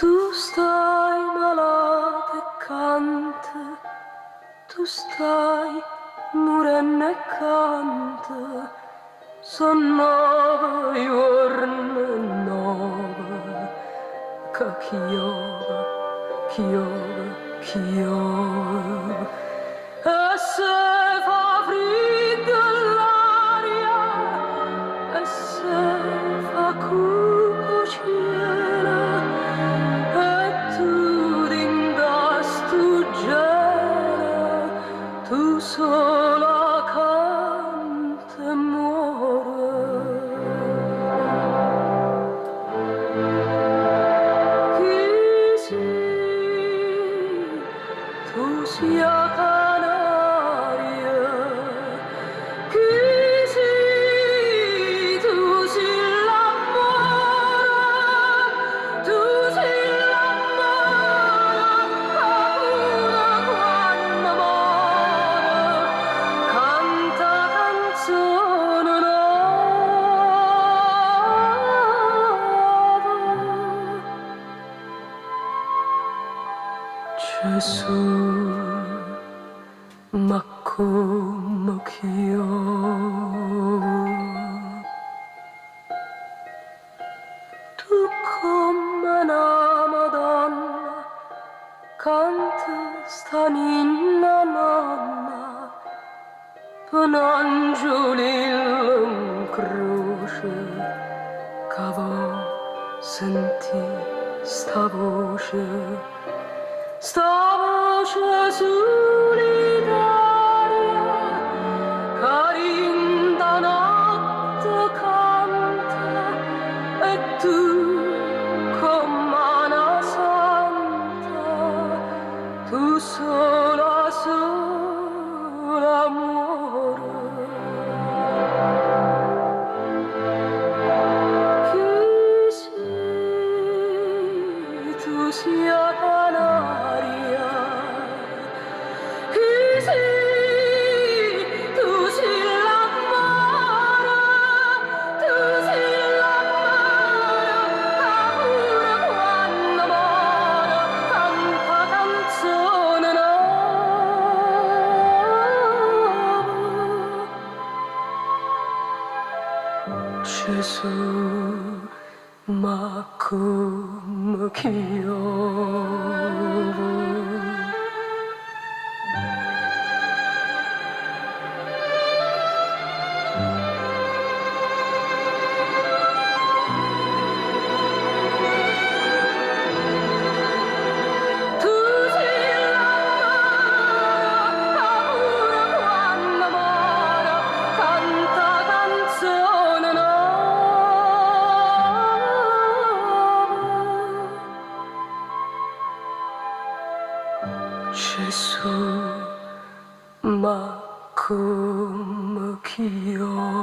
Tu stai malata e canta, tu stai morendo e canta, son 9 giorni, 9, che chiove, e se fa freddo l'aria, e se fa cupo cielo, e tu rindas tu gela, tu sola canta e muore. Chi sei? Tu sia canaria, chi sei? Tu sei l'amore, tu sei l'amore, paura quando muore, canta canzone nuova. Gesù, ma come chiamo, tu come una Madonna, canta sta ninna nonna, per un angiolillo in croce, che vo senti sta voce solitaria, carinda notte canta, e tu come una santa, tu sola, sola muore. Chi sei? Tu sia canaria, chi sei? Tu sei l'amore, tu sei l'amore, paura quando muore, canta canzone nuova. Gesù, ma come chiamo. Tu sei l'amore, paura quando muore, canta canzone nuova. Gesù, ma come chiamo.